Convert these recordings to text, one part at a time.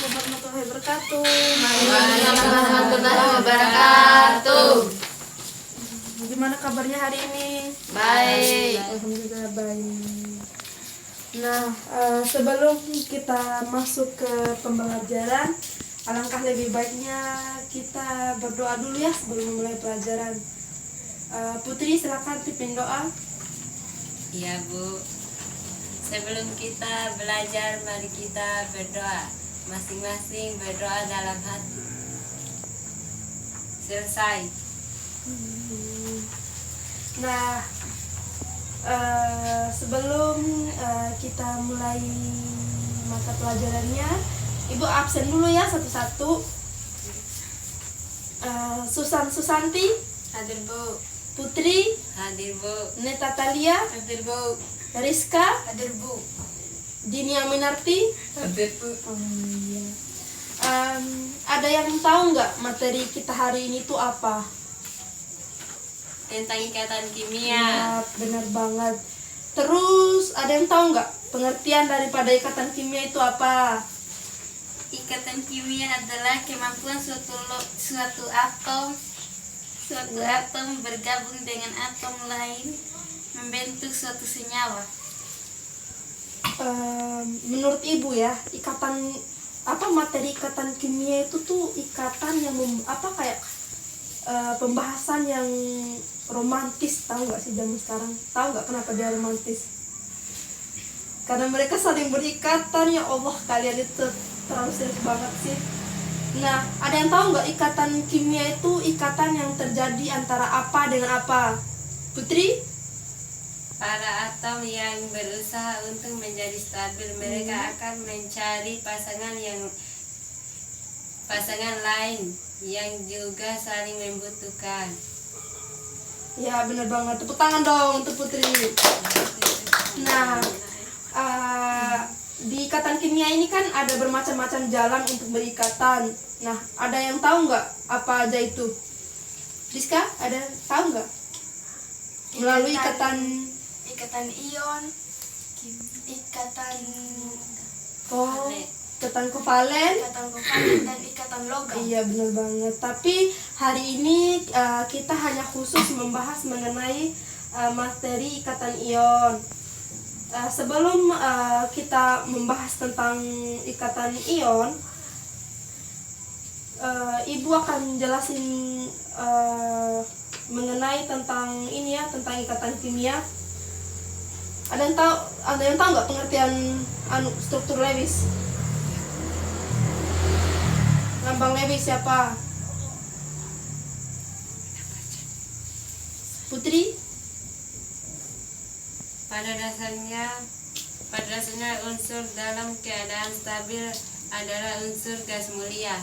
warahmatullahi wabarakatuh. Waalaikumsalam warahmatullahi wabarakatuh. Gimana kabarnya hari ini? Baik. Alhamdulillah baik. Nah, sebelum kita masuk ke pembelajaran, alangkah lebih baiknya kita berdoa dulu ya sebelum mulai pelajaran. Putri, silakan pimpin doa. Iya, Bu. Sebelum kita belajar, mari kita berdoa. Masing-masing berdoa dalam hati. Selesai. Nah, sebelum kita mulai mata pelajarannya, Ibu absen dulu ya satu-satu. Susanti, Hadir, Bu. Putri, Hadir, Bu. Neta Talia, Hadir, Bu. Rizka, Hadir, Bu. Dini Aminarti. Hadir, Bu. Ada yang tahu nggak materi kita hari ini tuh apa? Tentang ikatan kimia. Ya, benar banget. Terus ada yang tahu nggak pengertian daripada ikatan kimia itu apa? Ikatan kimia adalah kemampuan suatu atom bergabung dengan atom lain membentuk suatu senyawa. Menurut Ibu ya, materi ikatan kimia itu tuh ikatan yang pembahasan yang romantis, tahu nggak sih zaman sekarang? Tahu nggak kenapa dia romantis? Karena mereka saling berikatan. Ya Allah, kalian itu terlalu serius banget sih. Nah, ada yang tahu nggak ikatan kimia itu ikatan yang terjadi antara apa dengan apa? Putri? Para atom yang berusaha untuk menjadi stabil, mereka akan mencari pasangan lain yang juga saling membutuhkan. Ya, benar banget. Tepuk tangan dong untuk Putri. Nah, di ikatan kimia ini kan ada bermacam-macam jalan untuk berikatan. Nah, ada yang tahu nggak apa aja itu? Rizka, ada tahu nggak? Melalui ikatan ion, ikatan kovalen, dan ikatan logam. iya benar banget. Tapi hari ini kita hanya khusus membahas mengenai materi ikatan ion. Sebelum kita membahas tentang ikatan ion, Ibu akan jelasin mengenai tentang ini ya, tentang ikatan kimia. Ada yang tahu nggak pengertian struktur Lewis? Lambang Lewis siapa? Putri? Pada dasarnya unsur dalam keadaan stabil adalah unsur gas mulia.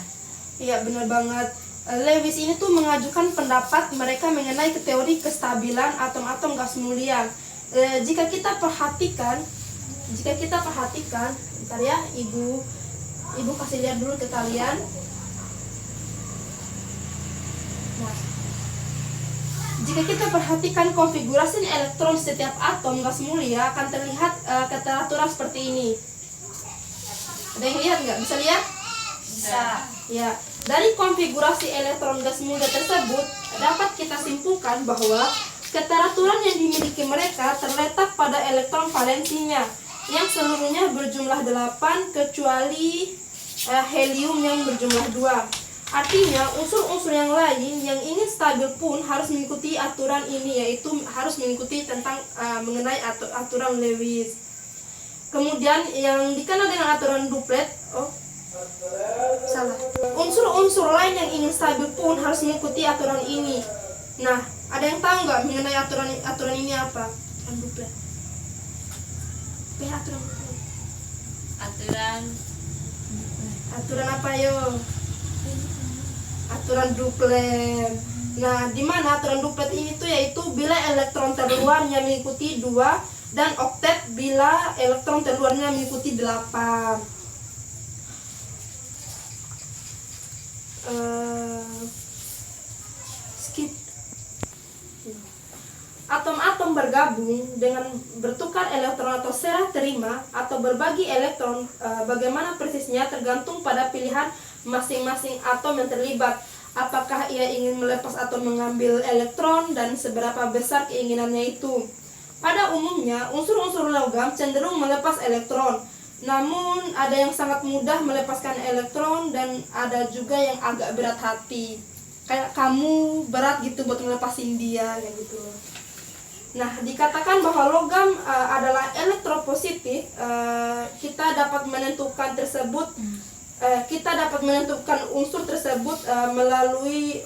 Iya benar banget. Lewis ini tuh mengajukan pendapat mereka mengenai teori kestabilan atom-atom gas mulia. Jika kita perhatikan, bentar ya, ibu kasih lihat dulu ke kalian. Nah, jika kita perhatikan konfigurasi elektron setiap atom gas mulia akan terlihat keteratur seperti ini. Ada yang lihat nggak? Bisa lihat? Bisa. Ya, dari konfigurasi elektron gas mulia tersebut dapat kita simpulkan bahwa keteraturan yang dimiliki mereka terletak pada elektron valensinya yang seluruhnya berjumlah 8 kecuali helium yang berjumlah 2. Artinya unsur-unsur yang lain yang ingin stabil pun harus mengikuti aturan ini, yaitu harus mengikuti tentang mengenai aturan Lewis. Kemudian yang dikenal dengan aturan duplet, unsur-unsur lain yang ingin stabil pun harus mengikuti aturan ini. Nah, ada yang tahu nggak mengenai aturan ini apa? Duplet. Aturan apa yo? Aturan duplet. Nah, di mana aturan duplet ini tuh yaitu bila elektron terluarnya mengikuti 2 dan oktet bila elektron terluarnya mengikuti 8. Skip. Atom-atom bergabung bergabung dengan bertukar elektron atau serah terima atau berbagi elektron, bagaimana persisnya tergantung pada pilihan masing-masing atom yang terlibat. Apakah ia ingin melepas atau mengambil elektron dan seberapa besar keinginannya itu. Pada umumnya, unsur-unsur logam cenderung melepas elektron. Namun, ada yang sangat mudah melepaskan elektron dan ada juga yang agak berat hati. Kayak kamu berat gitu buat ngelepasin dia, kayak gitu loh. Nah, dikatakan bahwa logam adalah elektropositif. Kita dapat menentukan unsur tersebut melalui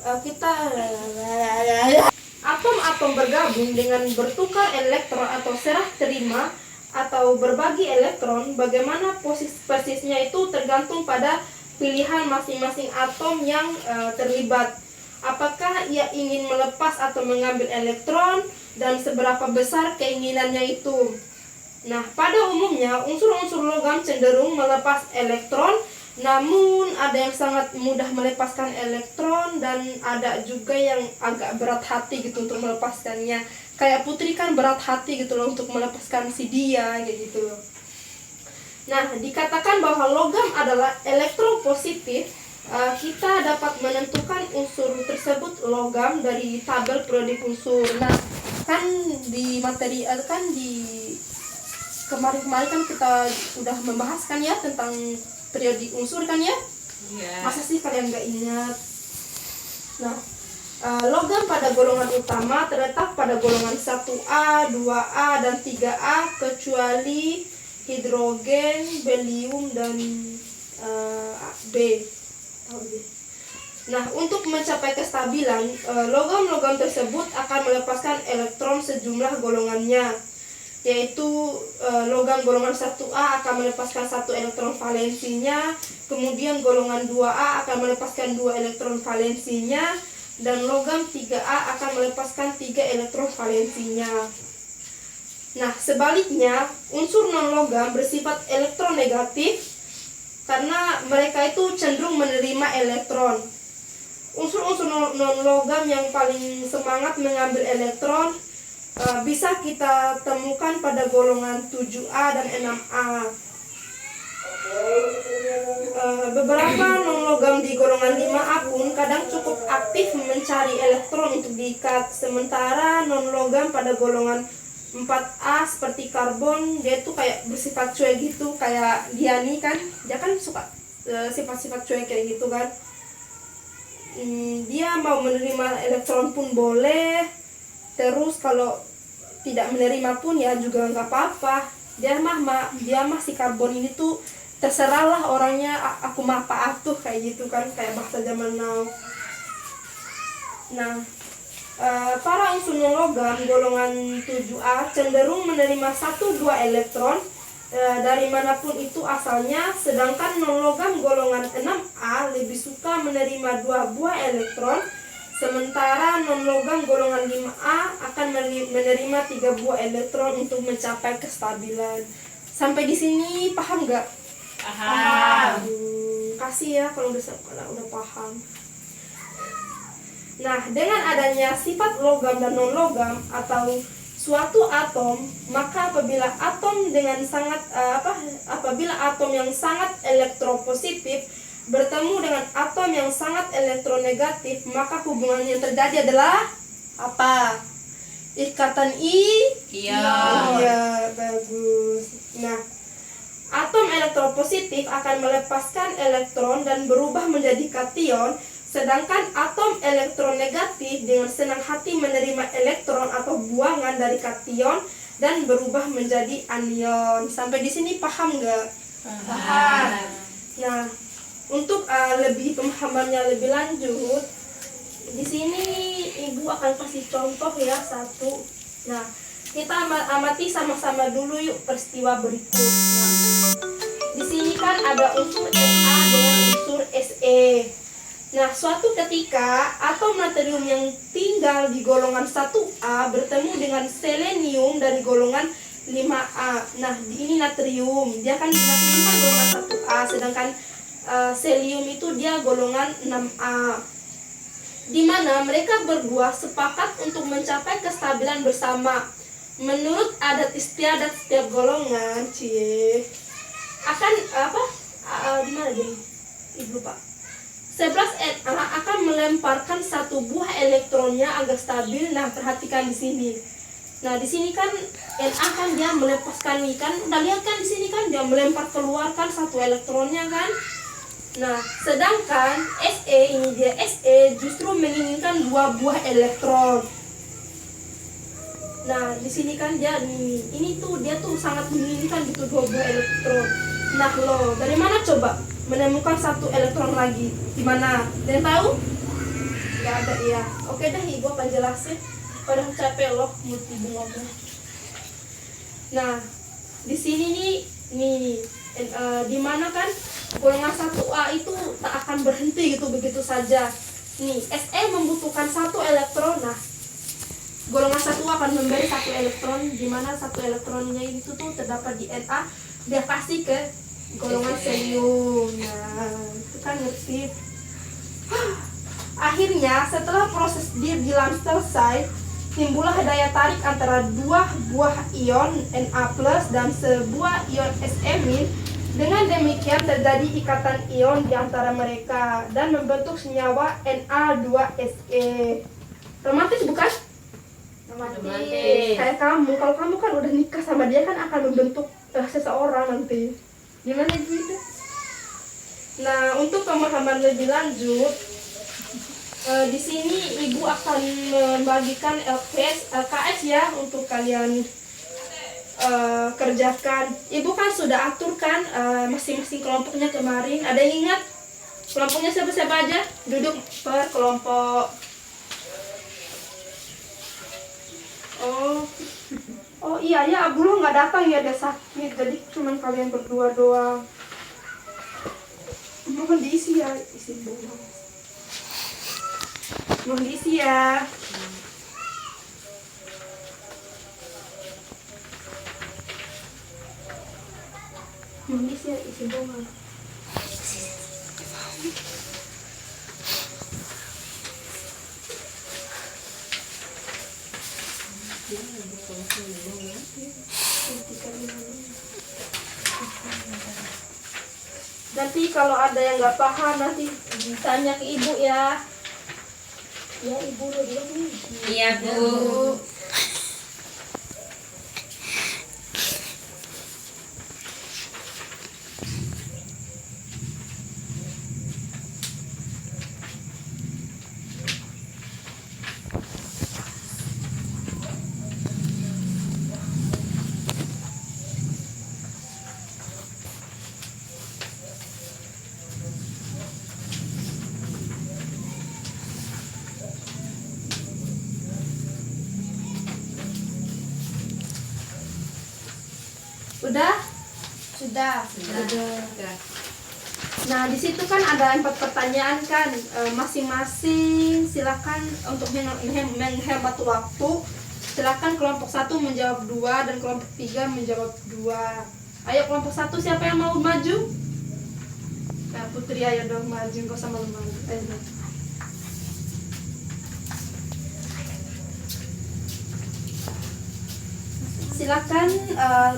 atom-atom bergabung dengan bertukar elektron atau serah terima atau berbagi elektron. Bagaimana persisnya itu tergantung pada pilihan masing-masing atom yang terlibat. Apakah ia ingin melepas atau mengambil elektron dan seberapa besar keinginannya itu. Nah, pada umumnya unsur-unsur logam cenderung melepas elektron, namun ada yang sangat mudah melepaskan elektron dan ada juga yang agak berat hati gitu untuk melepaskannya. Kayak Putri kan berat hati gitu loh untuk melepaskan si dia kayak gitu loh. Nah, dikatakan bahwa logam adalah elektropositif. Kita dapat menentukan unsur tersebut logam dari tabel periodik unsur. Nah, kan di materi kemarin kan kita udah membahas kan ya tentang periodik unsur kan ya? Iya. Masa sih kalian nggak ingat? Nah, logam pada golongan utama terletak pada golongan 1A, 2A, dan 3A kecuali hidrogen, berium, dan B. Nah, untuk mencapai kestabilan, logam-logam tersebut akan melepaskan elektron sejumlah golongannya, yaitu logam golongan 1A akan melepaskan 1 elektron valensinya, kemudian golongan 2A akan melepaskan 2 elektron valensinya, dan logam 3A akan melepaskan 3 elektron valensinya. Nah, sebaliknya, unsur non-logam bersifat elektronegatif karena mereka itu cenderung menerima elektron. Unsur-unsur non-logam yang paling semangat mengambil elektron bisa kita temukan pada golongan 7A dan 6A. Beberapa non-logam di golongan 5A pun kadang cukup aktif mencari elektron untuk diikat. Sementara non-logam pada golongan 4A seperti karbon, dia tuh kayak bersifat cuek gitu, kayak Diani kan, dia kan suka sifat-sifat cuek kayak gitu kan. Dia mau menerima elektron pun boleh, terus kalau tidak menerima pun ya juga nggak apa-apa. Dia mah si karbon ini tuh terserahlah orangnya, aku mah apa tuh kayak gitu kan, kayak bahasa zaman now. Nah, para unsur non-logam golongan 7A cenderung menerima 1-2 elektron dari manapun itu asalnya, sedangkan non-logam golongan 6A lebih suka menerima 2 buah elektron, sementara non-logam golongan 5A akan menerima 3 buah elektron untuk mencapai kestabilan. Sampai di sini paham nggak? Paham. Kasih ya kalau udah paham. Nah, dengan adanya sifat logam dan non-logam atau suatu atom, maka apabila atom yang sangat elektropositif bertemu dengan atom yang sangat elektronegatif, maka hubungan yang terjadi adalah apa? Ikatan ion. Iya, bagus. Nah, atom elektropositif akan melepaskan elektron dan berubah menjadi kation. Sedangkan atom elektronegatif dengan senang hati menerima elektron atau buangan dari kation dan berubah menjadi anion. Sampai di sini paham nggak? Paham. Nah, untuk pemahamannya lebih lanjut, di sini ibu akan kasih contoh ya satu. Nah, kita amati sama-sama dulu yuk peristiwa berikut. Nah, di sini kan ada unsur Na dengan unsur Se. Nah, suatu ketika atom natrium yang tinggal di golongan 1A bertemu dengan selenium dari golongan 5A. Nah, ini natrium. Dia kan natrium kan golongan 1A, sedangkan selium itu dia golongan 6A. Di mana mereka berdua sepakat untuk mencapai kestabilan bersama. menurut adat istiadat setiap golongan, akan apa? Gimana jadi? Ibu Pak. 11 Na akan melemparkan satu buah elektronnya agar stabil. Nah, perhatikan di sini. Nah, di sini kan Na kan dia melepaskan nih kan. Udah lihat kan di sini kan dia melempar keluarkan satu elektronnya kan. Nah, sedangkan Se justru menginginkan 2 buah elektron. Nah, di sini kan dia ini tuh dia tuh sangat menginginkan gitu 2 buah elektron. Nah, lo dari mana coba menemukan satu elektron lagi? Di mana? Ada yang tahu? Gak ada ya. Oke dah, ibu akan jelasin. Padahal capek loh multi bunga. Nah, di sini nih di mana kan golongan 1A itu tak akan berhenti gitu begitu saja. Nih, Se membutuhkan 1 elektron. Nah, golongan 1A akan memberi 1 elektron, di mana 1 elektronnya itu tuh terdapat di Na, dia kasih ke golongan selium. Nah, itu kan ngerti. Akhirnya setelah proses bilang selesai, timbullah daya tarik antara 2 buah ion Na+ dan sebuah ion Se-. Dengan demikian terjadi ikatan ion di antara mereka dan membentuk senyawa Na2Se. Romantis bukan? Romantis. Kayak kamu, kalau kamu kan udah nikah sama dia kan akan membentuk seseorang nanti. Gimana gitu? Nah, untuk pemahaman lebih lanjut, di sini ibu akan membagikan LKS ya untuk kalian kerjakan. Ibu kan sudah aturkan masing-masing kelompoknya kemarin. Ada yang ingat kelompoknya siapa-siapa aja? Duduk per kelompok. Oh iya ya, Abdullah nggak datang ya, dia sakit, jadi cuman kalian berdua doang. Mohon diisi ya, isi bunga. Mohon diisi ya. Mohon diisi ya, isi bunga. Nanti kalau ada yang nggak paham nanti tanya ke ibu ya. Ya ibu lo bilang nih. Iya, Bu. Udah? Sudah. Udah. Nah, di situ kan ada 4 pertanyaan kan, masing-masing silakan untuk menghemat waktu. Silakan kelompok 1 menjawab 2 dan kelompok 3 menjawab 2. Ayo kelompok 1 siapa yang mau maju? Nah, Putri ayo dong maju, gak usah malu-malu. Ayo. Silakan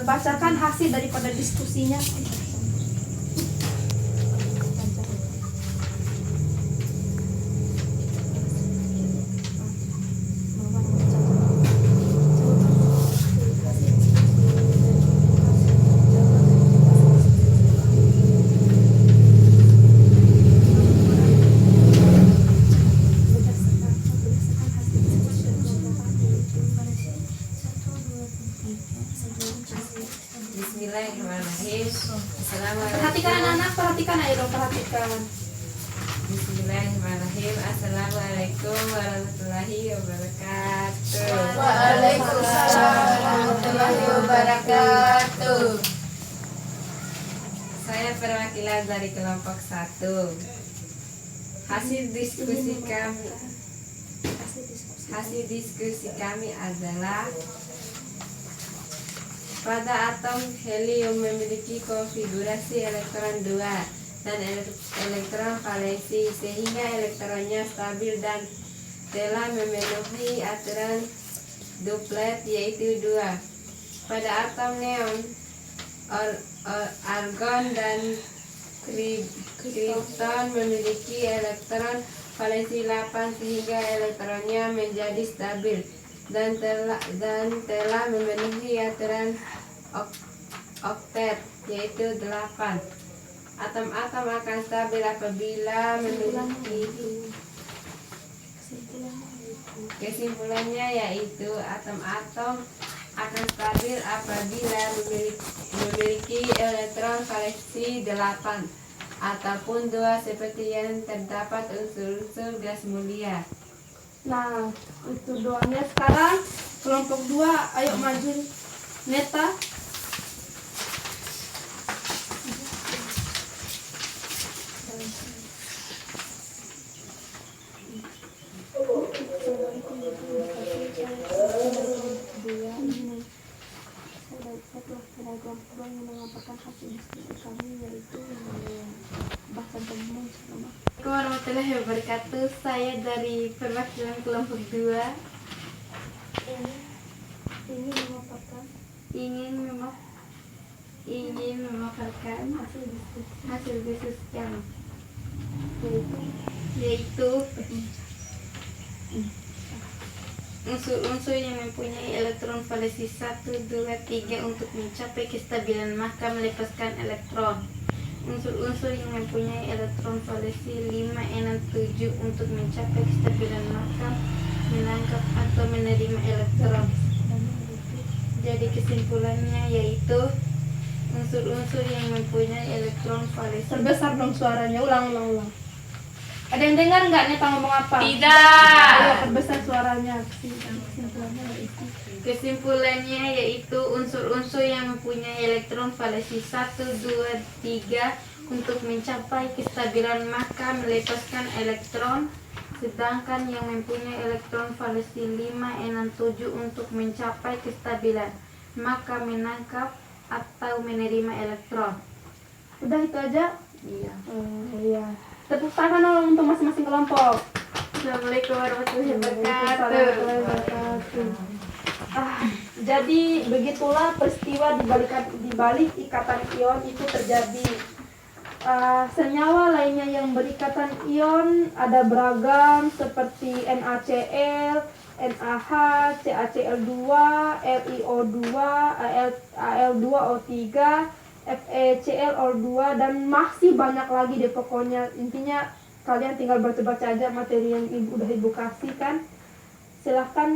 bacakan hasil daripada diskusinya. Bismillahirrahmanirrahim. Assalamualaikum. Perhatikan anak-anak, perhatikan ayo dong, perhatikan. Bismillahirrahmanirrahim. Assalamualaikum warahmatullahi wabarakatuh. Waalaikumsalam warahmatullahi wabarakatuh. Saya perwakilan dari kelompok 1. Hasil diskusi kami adalah pada atom helium memiliki konfigurasi elektron 2 dan elektron valensi, sehingga elektronnya stabil dan telah memenuhi aturan duplet yaitu 2. Pada atom neon, argon dan kripton memiliki elektron valensi 8 sehingga elektronnya menjadi stabil dan telah memenuhi aturan oktet yaitu 8. Atom-atom akan stabil apabila memiliki kesimpulannya yaitu atom-atom akan stabil apabila memiliki elektron valensi 8 ataupun 2 seperti yang terdapat unsur-unsur gas mulia. Nah, itu doanya. Sekarang kelompok 2, ayo maju Neta. Assalamualaikum warahmatullahi wabarakatuh. Saya dari perwakilan kelompok 2 ingin memaparkan hasil diskusi yang yaitu unsur-unsur yang mempunyai elektron valensi 1, 2, 3 untuk mencapai kestabilan maka melepaskan elektron. Unsur-unsur yang mempunyai elektron valensi 5, 6, 7 untuk mencapai kestabilan maka menangkap atau menerima elektron. Jadi kesimpulannya yaitu unsur-unsur yang mempunyai elektron valensi. Terbesar dong suaranya, ulang. Ada yang dengar nggak Neta ngomong apa? Tidak. Ayo perbesar suaranya. Kesimpulannya yaitu unsur-unsur yang mempunyai elektron valensi 1, 2, 3 untuk mencapai kestabilan maka melepaskan elektron, sedangkan yang mempunyai elektron valensi 5, 6, 7 untuk mencapai kestabilan maka menangkap atau menerima elektron. Udah itu aja? Iya. Iya. Tepuk tangan dong untuk masing-masing kelompok. Assalamualaikum warahmatullahi Waalaikumsalam wabarakatuh. Jadi begitulah peristiwa di balik ikatan ion itu terjadi. Senyawa lainnya yang berikatan ion ada beragam seperti NaCl, NaH, CaCl2, LiO2, Al2O3, FeClO2 dan masih banyak lagi deh pokoknya. Intinya kalian tinggal baca-baca aja materi yang ibu kasih kan. Silahkan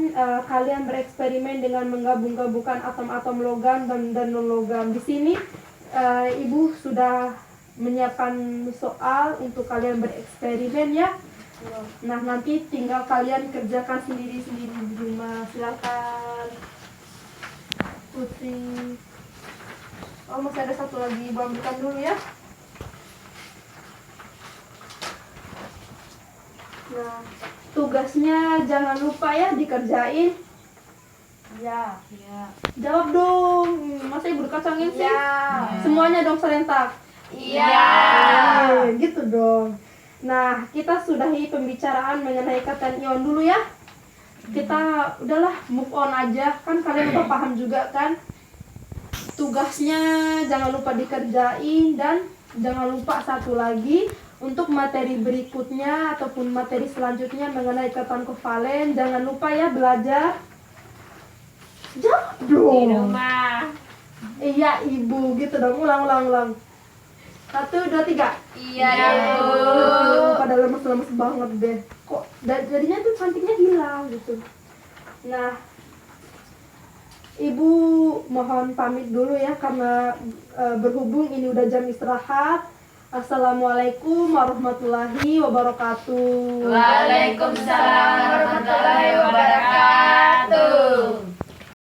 kalian bereksperimen dengan menggabung-gabungkan atom-atom logam dan non-logam. Di sini ibu sudah menyiapkan soal untuk kalian bereksperimen ya. Nah nanti tinggal kalian kerjakan sendiri-sendiri di rumah. Silahkan Putri. Oh masih ada satu lagi, ibu ambilkan dulu ya. Nah tugasnya jangan lupa ya dikerjain. Ya. Jawab dong. Masa ibu dikacangin sih? Ya. Semuanya dong serentak. Iya. Gitu dong. Nah kita sudahi pembicaraan mengenai ikatan ion dulu ya. Kita udahlah move on aja. Kan kalian udah paham juga kan. Tugasnya jangan lupa dikerjain dan jangan lupa satu lagi untuk materi berikutnya ataupun materi selanjutnya mengenai ikatan kovalen jangan lupa ya belajar. Jawab dong. Di rumah. Iya ibu gitu dong ulang. 1, 2, 3. Iya, Ibu. Pada lemes-lemes banget deh. Kok jadinya tuh cantiknya hilang gitu. Nah, ibu mohon pamit dulu ya karena berhubung ini udah jam istirahat. Assalamualaikum warahmatullahi wabarakatuh. Waalaikumsalam warahmatullahi wabarakatuh.